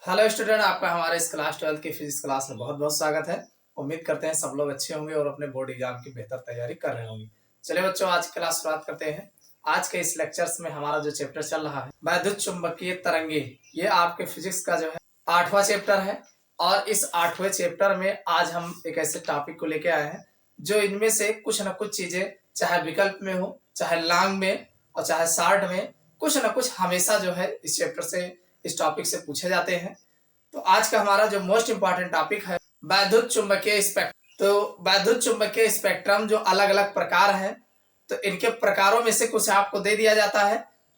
Hello student, आपका हमारे इस क्लास 12 की फिजिक्स क्लास में बहुत बहुत स्वागत है। उम्मीद करते हैं सब लोग अच्छे होंगे और अपने बोर्ड एग्जाम की बेहतर तैयारी कर रहे होंगे। चलिए बच्चों, आज की क्लास शुरुआत करते हैं। आज के इस लेक्चर्स में हमारा जो चैप्टर चल रहा है वैद्युत चुंबकीय तरंगे, ये आपके फिजिक्स का जो है 8वां चैप्टर है। और इस 8वें चैप्टर में आज हम एक ऐसे टॉपिक को लेके आए हैं जो इनमें से कुछ न कुछ चीजें, चाहे विकल्प में हो, चाहे लॉन्ग में और चाहे शॉर्ट में, कुछ न कुछ हमेशा जो है इस चैप्टर से, इस टॉपिक से पूछे जाते हैं। तो आज का हमारा जो मोस्ट इंपॉर्टेंट टॉपिक है वैद्युत चुंबकीय स्पेक्ट्रम। तो वैद्युत चुंबकीय स्पेक्ट्रम जो अलग अलग प्रकार हैं, तो इनके प्रकारों में से कुछ आपको दे दिया जाता है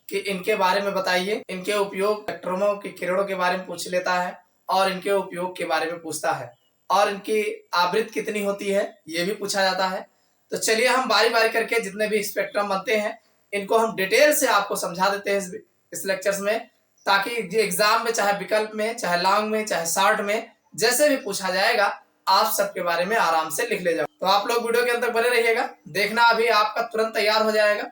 कि इनके बारे में बताइए। इनके उपयोग, स्पेक्ट्रमों की किरणों के बारे में पूछ लेता है और इनके उपयोग के बारे में पूछता है, और इनकी आवृत्ति कितनी होती है ये भी पूछा जाता है। तो चलिए हम बारी बारी करके जितने भी स्पेक्ट्रम बनते हैं इनको हम डिटेल से आपको समझा देते हैं इस लेक्चर्स में, ताकि एग्जाम में चाहे विकल्प में, चाहे लॉन्ग में, चाहे शॉर्ट में, जैसे भी पूछा जाएगा आप सबके बारे में आराम से लिख ले जाओ। तो आप लोग वीडियो के अंदर बने रहिएगा, देखना अभी आपका तुरंत तैयार हो जाएगा।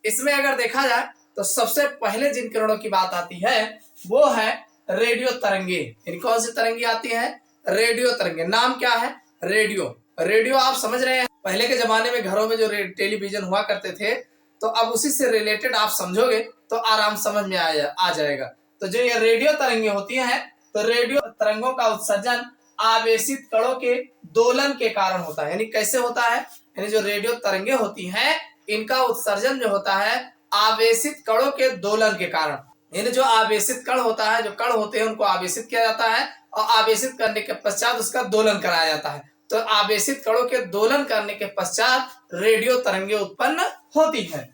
इसमें अगर देखा जाए तो सबसे पहले जिन किरणों की बात आती है वो है रेडियो तरंगे। इन कौन सी तरंगे आती है? रेडियो तरंगे। नाम क्या है? रेडियो। रेडियो आप समझ रहे हैं, पहले के जमाने में घरों में जो टेलीविजन हुआ करते थे, तो अब उसी से रिलेटेड आप समझोगे तो आराम समझ में आ जाएगा। तो जो ये रेडियो तरंगे होती हैं, तो रेडियो तरंगों का उत्सर्जन आवेशित कणों के दोलन के कारण होता है। यानी कैसे होता है? यानी जो रेडियो तरंगे होती हैं इनका उत्सर्जन जो होता है आवेशित कणों के दोलन के कारण। यानी जो आवेशित कण होता है, जो कण होते हैं उनको आवेशित किया जाता है और आवेशित करने के पश्चात उसका दोलन कराया जाता है। तो आवेशित कणों के दोलन करने के पश्चात रेडियो तरंगे उत्पन्न होती है।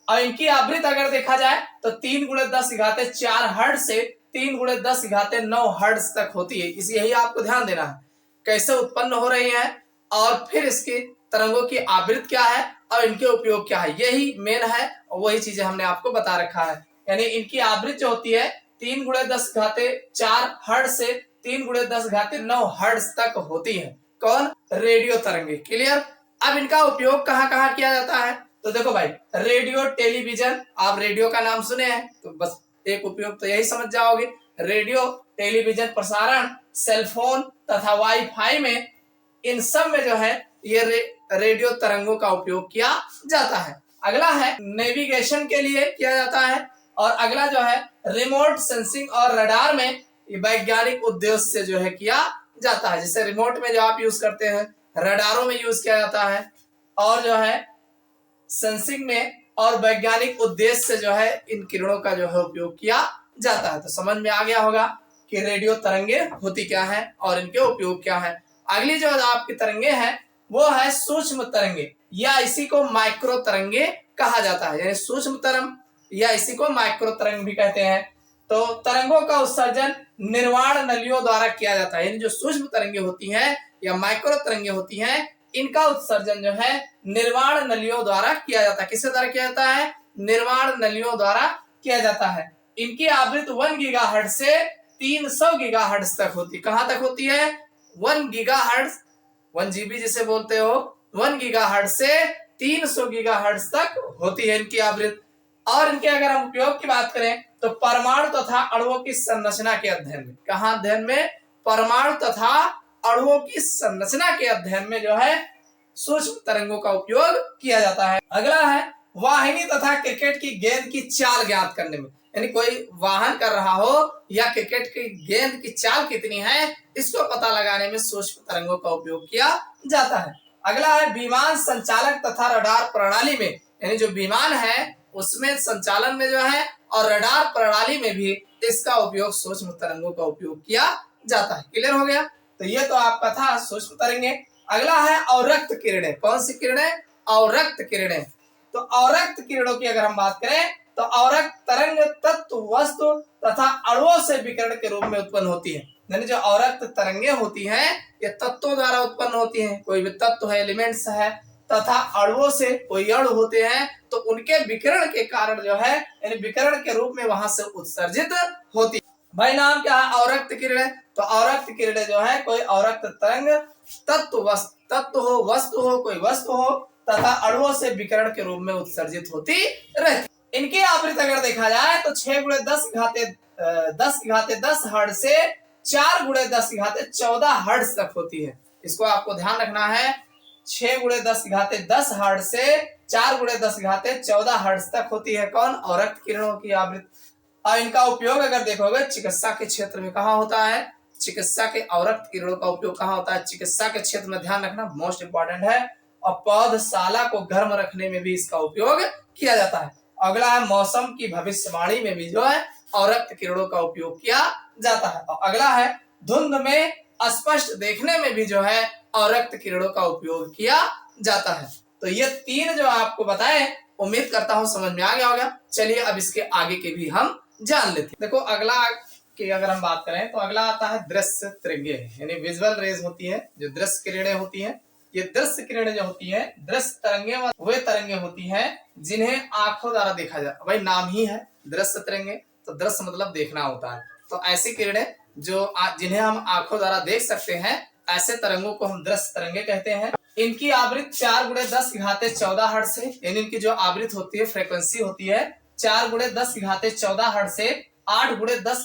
और इनकी आवृत्ति अगर देखा जाए तो 3×10⁴ हर्ट्ज से 3×10⁹ हर्ट्ज तक होती है। इस यही आपको ध्यान देना है कैसे उत्पन्न हो रही है और फिर इसकी तरंगों की आवृत्ति क्या है और इनके उपयोग क्या है, यही मेन है और वही चीजें हमने आपको बता रखा है। यानी इनकी आवृत्ति जो होती है 3×10⁴ हर्ट्ज से 3×10⁹ हर्ट्ज तक होती है। कौन? रेडियो तरंगे। क्लियर? अब इनका उपयोग कहाँ कहाँ किया जाता है? तो देखो भाई, रेडियो टेलीविजन, आप रेडियो का नाम सुने हैं तो बस एक उपयोग तो यही समझ जाओगे। रेडियो टेलीविजन प्रसारण, सेलफोन तथा वाईफाई में, इन सब में जो है ये रेडियो तरंगों का उपयोग किया जाता है। अगला है नेविगेशन के लिए किया जाता है, और अगला जो है रिमोट सेंसिंग और रडार में वैज्ञानिक उद्देश्य से जो है किया जाता है। जैसे रिमोट में जो आप यूज करते हैं, रडारों में यूज किया जाता है, और जो है सेंसिंग में और वैज्ञानिक उद्देश्य से जो है इन किरणों का जो है उपयोग किया जाता है। तो समझ में आ गया होगा कि रेडियो तरंगे होती क्या है और इनके उपयोग क्या है। अगली जो आपकी तरंगे हैं वो है सूक्ष्म तरंगे, या इसी को माइक्रो तरंगे कहा जाता है। यानी सूक्ष्म तरंग या इसी को माइक्रो तरंग भी कहते हैं। तो तरंगों का उत्सर्जन निर्वाण नलियों द्वारा किया जाता है। यानी जो सूक्ष्म तरंगे होती हैं या माइक्रो तरंगे होती हैं, इनका उत्सर्जन जो है निर्वाण नलियों द्वारा किया जाता है। किसके द्वारा किया जाता है? निर्वाण नलियों द्वारा किया जाता है। इनकी आवृत्ति 1 गीगाहर्ट्ज से 300 गीगाहर्ट्ज तक होती है। कहां तक होती है? 1 गीगाहर्ट्ज, 1 GB जिसे बोलते हो, 1 गीगाहर्ट्ज से 300 गीगाहर्ट्ज तक होती है इनकी आवृत्ति। और इनके अगर हम उपयोग की बात करें तो परमाणु तथा अणुओं की संरचना के अध्ययन में, कहां अध्ययन में? परमाणु तथा अणुओं की संरचना के अध्ययन में जो है सूक्ष्म तरंगों का उपयोग किया जाता है। अगला है वाहिनी तथा क्रिकेट की गेंद की चाल ज्ञात करने में। यानी कोई वाहन कर रहा हो या क्रिकेट की गेंद की चाल कितनी है, इसको पता लगाने में सूक्ष्म तरंगों का उपयोग किया जाता है। अगला है विमान संचालक तथा रडार प्रणाली में, यानी जो विमान है उसमें संचालन में जो है और रडार प्रणाली में भी इसका उपयोग सूक्ष्म तरंगों का उपयोग किया जाता है। क्लियर हो गया? तो ये तो आपका था सूक्ष्म तरंगे। अगला है अवरक्त किरणें। कौन सी किरणें? अवरक्त किरणें। तो अवरक्त किरणों की अगर हम बात करें तो अवरक्त तरंग तत्व, वस्तु तथा अणुओं से विकिरण के रूप में उत्पन्न होती है। यानी जो अवरक्त तरंगे होती हैं ये तत्वों द्वारा उत्पन्न होती हैं। कोई भी तत्व है, एलिमेंट्स है, तथा अणुओं से, कोई अणु होते हैं तो उनके विकिरण के कारण जो है, यानी विकिरण के रूप में वहां से उत्सर्जित होती है। भाई नाम क्या है? अवरक्त किरणें। तो अवरक्त किरणें जो है कोई अवरक्त तरंग तत्व हो, वस्तु हो, कोई वस्तु हो तथा अणुओं से विकिरण के रूप में उत्सर्जित होती रहती। इनकी आवृत्ति अगर देखा जाए तो 6×10 10 हर्ट्ज से 4 गुणे 10 हर्ट्ज तक होती है। इसको आपको ध्यान रखना है। 6 गुणे 10 हर्ट्ज से 4 गुणे 10 हर्ट्ज तक होती है कौन? अवरक्त किरणों की आवृत्ति। और इनका उपयोग अगर देखोगे चिकित्सा के क्षेत्र में कहाँ होता है? चिकित्सा के अवरक्त किरणों का उपयोग कहाँ होता है? चिकित्सा के क्षेत्र में, ध्यान रखना, मोस्ट इंपॉर्टेंट है। और पौधशाला को गर्म रखने में भी इसका उपयोग किया जाता है। अगला है मौसम की भविष्यवाणी में भी जो है अवरक्त किरणों का उपयोग किया जाता है। और अगला है धुंध में स्पष्ट देखने में भी जो है अवरक्त किरणों का उपयोग किया जाता है। तो ये 3 जो आपको बताए, उम्मीद करता हूं समझ में आ गया होगा। चलिए अब इसके आगे के भी हम जान लेते हैं। देखो अगला की अगर हम बात करें तो अगला आता है दृश्य तरंगे, यानी विजुअल रेज होती है, जो दृश्य किरणें होती हैं। ये दृश्य किरणें जो होती हैं, दृश्य तरंगे वे तरंगे होती हैं जिन्हें आंखों द्वारा देखा जाता है। भाई नाम ही है दृश्य तरंगे, तो दृश्य मतलब देखना होता है। तो ऐसी किरणें जो जिन्हें हम आंखों द्वारा देख सकते हैं, ऐसे तरंगों को हम दृश्य तरंगे कहते हैं। इनकी आवृत्ति 4 गुणे 10 हर्ट्ज से, यानी इनकी जो आवृत्ति होती है, फ्रीक्वेंसी होती है 4 गुणे 10 हर्ट्ज से 8 गुणे 10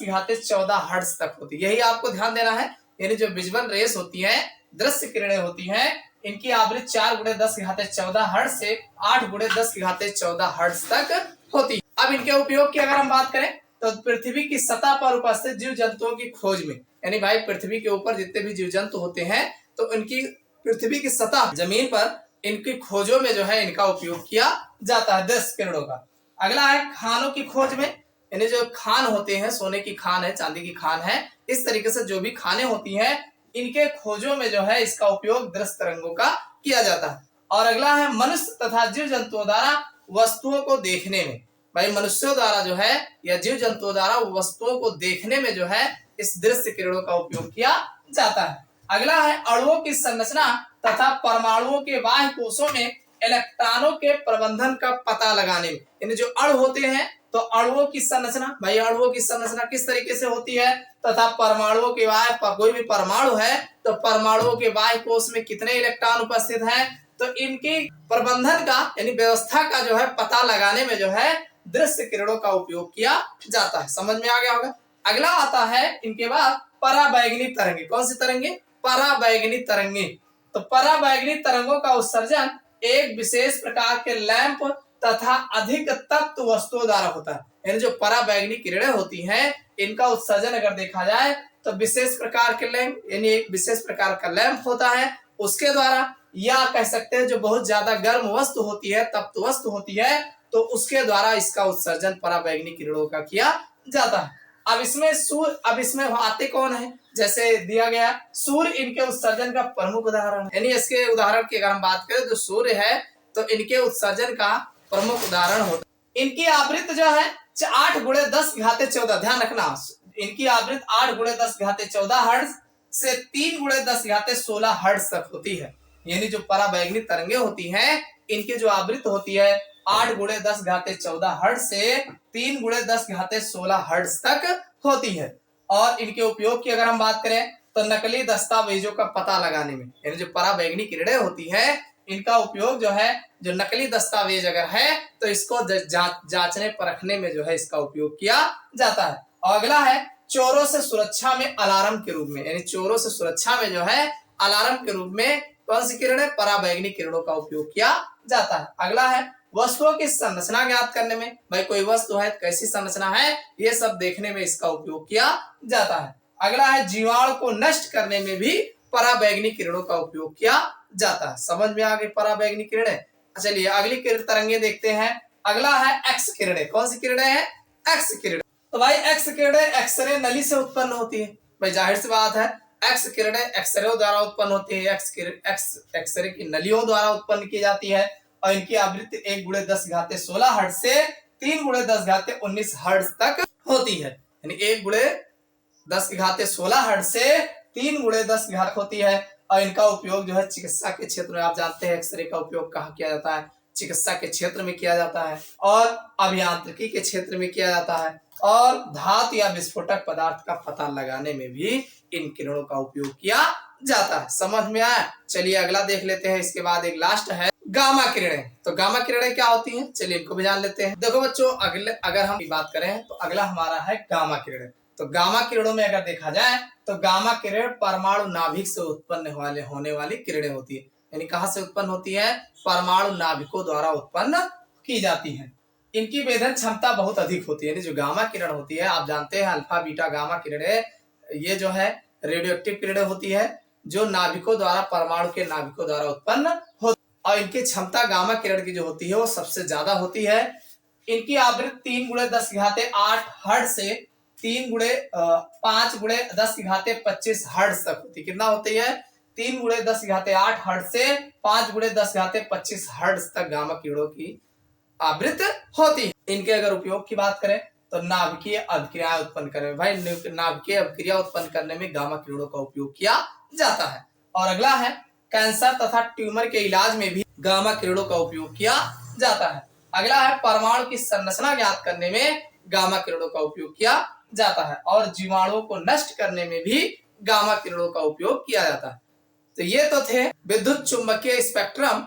हर्ट्ज तक होती है। यही आपको ध्यान देना है। यानी जो विजुअल रेस होती है, दृश्य किरणें होती हैं, इनकी आवृत्ति 4 गुणे 10 हर्ट्ज से 8 गुणे 10 हर्ट्ज तक होती है। अब इनके उपयोग की अगर हम बात करें तो पृथ्वी की सतह पर उपस्थित जीव जंतुओं की खोज में, यानी भाई पृथ्वी के ऊपर जितने भी जीव जंतु होते हैं, तो इनकी पृथ्वी की सतह, जमीन पर इनकी खोजों में जो है इनका उपयोग किया जाता है दृश्य किरणों का। अगला है खानों की खोज में, यानी जो खान होते हैं, सोने की खान है, चांदी की खान है, इस तरीके से जो भी खाने होती हैं, इनके खोजों में जो है इसका उपयोग दृश्य तरंगों का किया जाता है। और अगला है मनुष्य तथा जीव जंतुओं द्वारा वस्तुओं को देखने में, भाई मनुष्यों द्वारा जो है या जीव जंतुओं द्वारा वस्तुओं को देखने में जो है इस दृश्य किरणों का उपयोग किया जाता है। अगला है अणुओं की संरचना तथा परमाणुओं के बाह्य कोशों में इलेक्ट्रॉनों के प्रबंधन का पता लगाने में, यानी जो अणु होते हैं, तो अणुओं की संरचना, भाई अणुओं की संरचना किस तरीके से होती है, तथा परमाणुओं के बाह्य, कोई भी परमाणु है तो परमाणुओं के बाह्य कोश में कितने इलेक्ट्रॉन उपस्थित हैं, तो इनकी प्रबंधन का यानी व्यवस्था का जो है पता लगाने में जो है दृश्य किरणों का उपयोग किया जाता है। समझ में आ गया होगा। अगला आता है इनके बाद पराबैंगनी तरंगे। कौन सी तरंगे? पराबैंगनी तरंगे। तो पराबैंगनी तरंगों का उत्सर्जन एक विशेष प्रकार के लैंप तथा अधिक तत्व वस्तुओं द्वारा होता है। यानी जो पराबैंगनी किरणें होती हैं, इनका उत्सर्जन अगर देखा जाए तो विशेष प्रकार के लैंप, यानी एक विशेष प्रकार का लैंप होता है, उसके द्वारा, या कह सकते हैं जो बहुत ज्यादा गर्म वस्तु होती है, तप्त वस्तु होती है, तो उसके द्वारा इसका उत्सर्जन पराबैंगनी किरणों का किया जाता है। अब इसमें आते कौन है? जैसे दिया गया सूर्य इनके उत्सर्जन का प्रमुख उदाहरण है। यानी इसके उदाहरण की अगर हम बात करें तो सूर्य है, तो इनके उत्सर्जन का प्रमुख उदाहरण होता है। इनकी आवृत्ति जो है 8 गुणे 10 ध्यान रखना, इनकी आवृत्ति 8 गुणे 10 हर्ट्ज से 3 गुणे 10 हर्ट्ज तक होती है। यानी जो पराबैंगनी तरंगे होती हैं, इनकी जो आवृत्ति होती है 8 गुणे 10 हर्ट्ज से 3 गुणे 10 हर्ट्ज तक होती है। और इनके उपयोग की अगर हम बात करें तो नकली दस्तावेजों का पता लगाने में, यानी जो पराबैंगनी किरणें होती हैं, इनका उपयोग जो है, जो नकली दस्तावेज अगर है तो इसको जांचने परखने में जो है इसका उपयोग किया जाता है। और अगला है चोरों से सुरक्षा में अलार्म के रूप में, यानी चोरों से सुरक्षा में जो है अलार्म के रूप में कौन सी किरणें? पराबैंगनी किरणों का उपयोग किया जाता है। अगला है वस्तुओं की संरचना ज्ञात करने में, भाई कोई वस्तु है कैसी संरचना है, ये सब देखने में इसका उपयोग किया जाता है। अगला है जीवाणु को नष्ट करने में भी पराबैंगनी किरणों का उपयोग किया जाता है। समझ में आ गई पराबैंगनी किरणें। चलिए अगली तरंगे देखते हैं। अगला है एक्स किरणें। कौन सी किरणें हैं? एक्स किरणें। तो भाई एक्स किरणें एक्सरे नली से उत्पन्न होती है। भाई जाहिर सी बात है, एक्स किरणें एक्सरे द्वारा उत्पन्न होती है, एक्सरे की नलियों द्वारा उत्पन्न की जाती है। और इनकी आवृत्ति 1 गुणे 10 हर्ट्ज से 3 गुणे 10 हर्ट्ज तक होती है। यानी 1 गुणे 10 हर्ट्ज से 3 गुणे 10 होती है। और इनका उपयोग जो है चिकित्सा के क्षेत्र में, आप जानते हैं एक्सरे का उपयोग कहाँ किया जाता है? चिकित्सा के क्षेत्र में किया जाता है, और अभियांत्रिकी के क्षेत्र में किया जाता है, और धातु या विस्फोटक पदार्थ का पता लगाने में भी इन किरणों का उपयोग किया जाता है। समझ में आया? चलिए अगला देख लेते हैं। इसके बाद एक लास्ट है गामा किरणें। तो गामा किरणें क्या होती हैं, चलिए इनको भी जान लेते हैं। देखो बच्चों, अगर हम बात करें तो अगला हमारा है गामा किरणें। तो गामा किरणों में अगर देखा जाए तो गामा किरण परमाणु नाभिक से उत्पन्न होने वाली किरणें होती है। यानी कहां से उत्पन्न होती है, परमाणु नाभिकों द्वारा उत्पन्न की जाती है। इनकी वेधन क्षमता बहुत अधिक होती है। जो गामा किरण होती है, आप जानते हैं अल्फा बीटा गामा किरणें, ये जो है रेडियो एक्टिव किरणें होती है, जो नाभिकों द्वारा, परमाणु के नाभिकों द्वारा उत्पन्न होती है। और इनकी क्षमता गामा किरण की जो होती है वो सबसे ज्यादा होती है। इनकी आवृत्ति 3 × 10⁸ हर्ट्ज से 3 × 5 × 10⁻25 हर्ट्ज तक होती है। कितना होती है, 3 × 10⁸ हर्ट्ज से 5 × 10⁻25 हर्ट्ज तक गामा किरणों की आवृत्ति होती है। इनके अगर उपयोग की बात करें तो नाभिकीय अभिक्रिया उत्पन्न करने में, भाई नाभिकीय अभिक्रिया उत्पन्न करने में गामा किरणों का उपयोग किया जाता है। और अगला है कैंसर तथा ट्यूमर के इलाज में भी गामा किरणों का उपयोग किया जाता है। अगला है परमाणु की संरचना ज्ञात करने में गामा किरणों का उपयोग किया जाता है। और जीवाणुओं को नष्ट करने में भी गामा किरणों का उपयोग किया जाता है। तो ये तो थे विद्युत चुंबकीय स्पेक्ट्रम,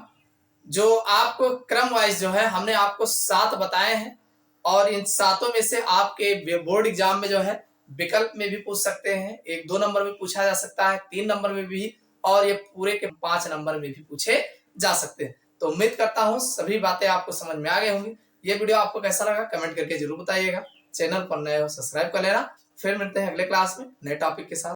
जो आपको क्रम वाइज जो है हमने आपको 7 बताए हैं। और इन 7 में से आपके बोर्ड एग्जाम में जो है विकल्प में भी पूछ सकते हैं, 1-2 नंबर में पूछा जा सकता है, 3 नंबर में भी, और ये पूरे के 5 नंबर में भी पूछे जा सकते हैं। तो उम्मीद करता हूं सभी बातें आपको समझ में आ गई होंगी। ये वीडियो आपको कैसा लगा कमेंट करके जरूर बताइएगा। चैनल पर नए हो सब्सक्राइब कर लेना। फिर मिलते हैं अगले क्लास में नए टॉपिक के साथ।